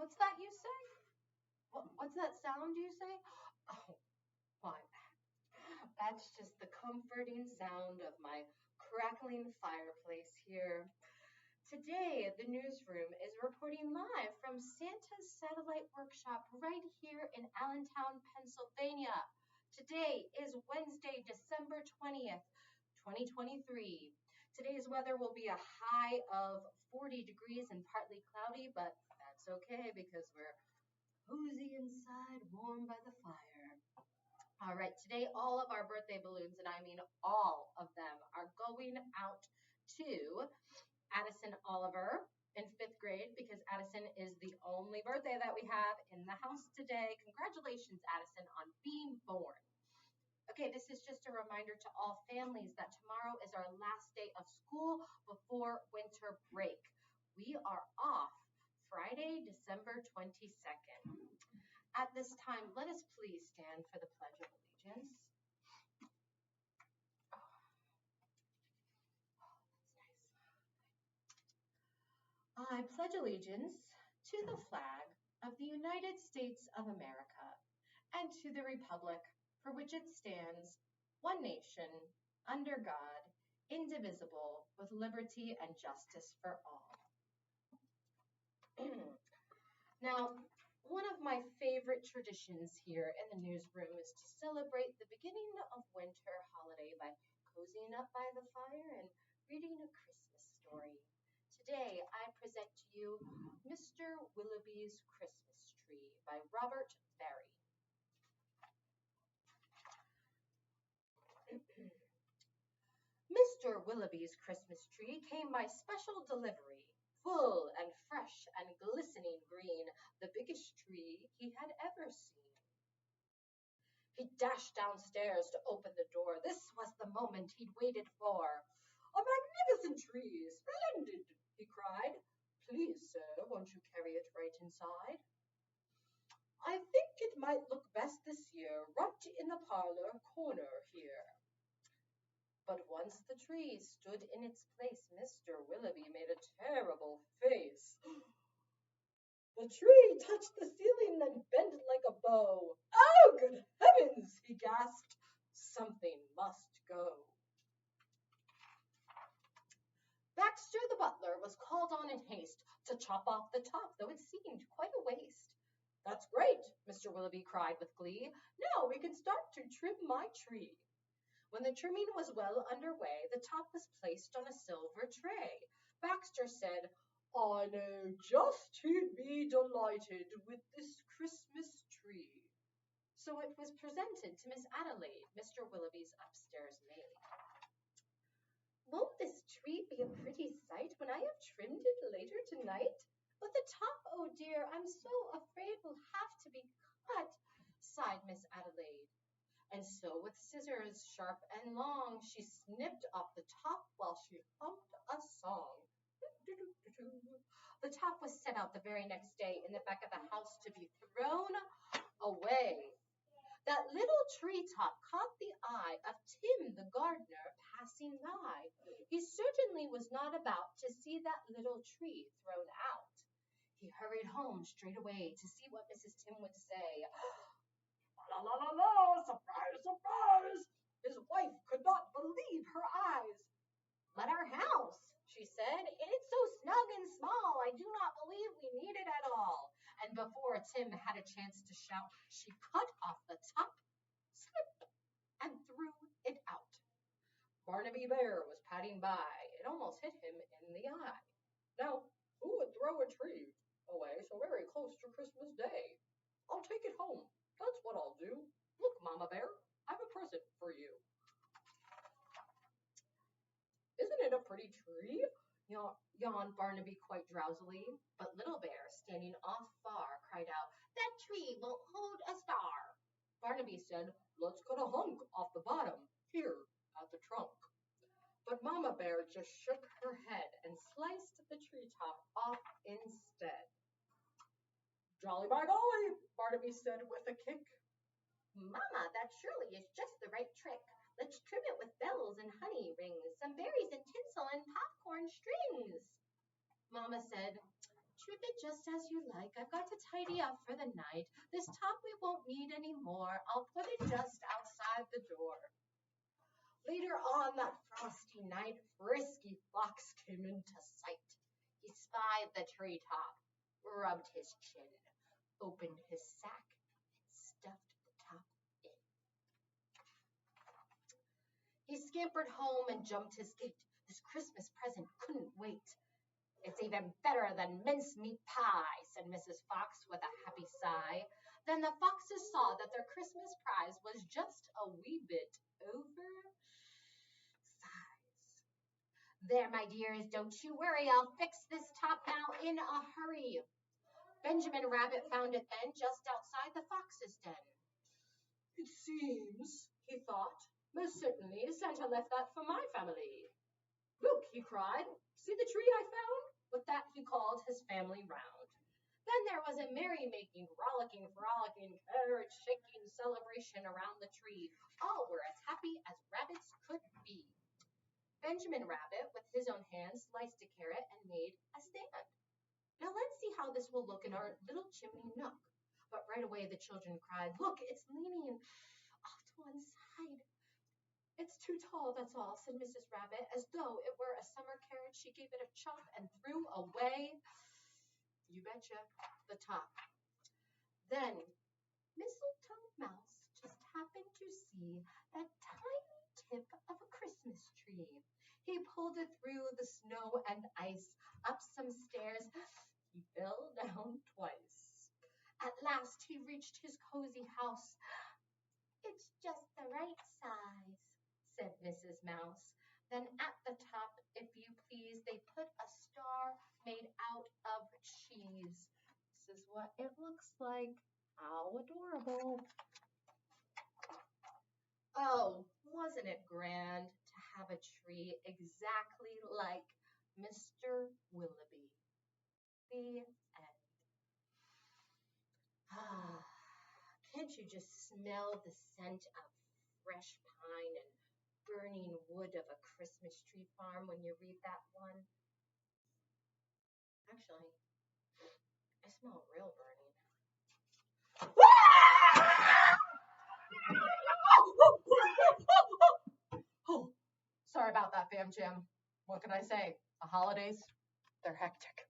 What's that you say? What's that sound you say? Oh, why, that's just the comforting sound of my crackling fireplace here. Today, the newsroom is reporting live from Santa's Satellite Workshop right here in Allentown, Pennsylvania. Today is Wednesday, December 20th, 2023. Today's weather will be a high of 40 degrees and partly cloudy, but that's okay because we're cozy inside, warm by the fire. All right, today all of our birthday balloons, and I mean all of them, are going out to Addison Oliver in fifth grade because Addison is the only birthday that we have in the house today. Congratulations, Addison, on being born. Okay, this is just a reminder to all families that tomorrow is our last day of school before winter break. We are off Friday, December 22nd. At this time, let us please stand for the Pledge of Allegiance. Oh, that's nice. I pledge allegiance to the flag of the United States of America and to the republic for which it stands, one nation, under God, indivisible, with liberty and justice for all. Now, one of my favorite traditions here in the newsroom is to celebrate the beginning of winter holiday by cozying up by the fire and reading a Christmas story. Today, I present to you Mr. Willoughby's Christmas Tree by Robert Barry. Mr. Willoughby's Christmas tree came by special delivery, full and fresh and glistening green, the biggest tree he had ever seen. He dashed downstairs to open the door. This was the moment he'd waited for. "A magnificent tree! Splendid!" he cried. "Please, sir, won't you carry it right inside?" "I think it might look best this year, right in the parlor corner here." But once the tree stood in its place, Mr. Willoughby made a terrible face. The tree touched the ceiling and bent like a bow. "Oh, good heavens!" he gasped. "Something must go." Baxter the butler was called on in haste to chop off the top, though it seemed quite a waste. "That's great," Mr. Willoughby cried with glee. "Now we can start to trim my tree." When the trimming was well underway, the top was placed on a silver tray. Baxter said, "I know just who'd be delighted with this Christmas tree." So it was presented to Miss Adelaide, Mr. Willoughby's upstairs maid. "Won't this tree be a pretty sight when I have trimmed it later tonight? But the top, oh dear, I'm so afraid will have to be cut," sighed Miss Adelaide. And so with scissors sharp and long, she snipped off the top while she hummed a song. The top was set out the very next day in the back of the house to be thrown away. That little treetop caught the eye of Tim the gardener passing by. He certainly was not about to see that little tree thrown out. He hurried home straight away to see what Mrs. Tim would say. La la la la! Surprise, surprise! His wife could not believe her eyes. "But our house," she said, "it's so snug and small, I do not believe we need it at all." And before Tim had a chance to shout, she cut off the top, slipped, and threw it out. Barnaby Bear was padding by. It almost hit him in the eye. Now, who would throw a tree away so very close to Christmas Day? I'll take it home. That's what I'll do. Look, Mama Bear, I've a present for you. "Isn't it a pretty tree?" yawned Barnaby quite drowsily. But Little Bear, standing off far, cried out, "That tree won't hold a star." Barnaby said, "Let's cut a hunk off the bottom, here at the trunk." But Mama Bear just shook her head and sliced the treetop off instead. "Jolly by golly," Barnaby said with a kick. "Mama, that surely is just the right trick. Let's trim it with bells and honey rings, some berries and tinsel and popcorn strings." Mama said, Trim it just as you like. I've got to tidy up for the night. This top we won't need anymore. I'll put it just outside the door. Later on that frosty night, Frisky Fox came into sight. He spied the treetop, rubbed his chin, opened his sack, and stuffed the top in. He scampered home and jumped his gate. This Christmas present couldn't wait. It's even better than mincemeat pie, said Mrs. Fox with a happy sigh. Then the foxes saw that their Christmas prize was just a wee bit oversized. There, my dears, don't you worry. I'll fix this top now in a hurry. Benjamin Rabbit found it then just outside the fox's den. It seems, he thought, most certainly Santa left that for my family. Look, he cried, see the tree I found? With that he called his family round. Then there was a merrymaking, rollicking, frolicking, carrot-shaking celebration around the tree. All were as happy as rabbits could be. Benjamin Rabbit, with his own hands, sliced a carrot and made a stand. Now let's see how this will look in our little chimney nook. But right away the children cried, look, it's leaning off to one side. It's too tall, that's all, said Mrs. Rabbit. As though it were a summer carrot, she gave it a chop and threw away, you betcha, the top. Then Mistletoe Mouse just happened to see that tiny tip of a Christmas tree. He pulled it through the snow and ice, up some stairs. He fell down twice. At last he reached his cozy house. It's just the right size, said Mrs. Mouse. Then at the top, if you please, they put a star made out of cheese. This is what it looks like. How adorable. Oh, wasn't it grand to have a tree exactly like Mr. Willoughby? The end. Can't you just smell the scent of fresh pine and burning wood of a Christmas tree farm when you read that one? Actually, I smell real burning. Oh, sorry about that, Fam Jam. What can I say? The holidays, they're hectic.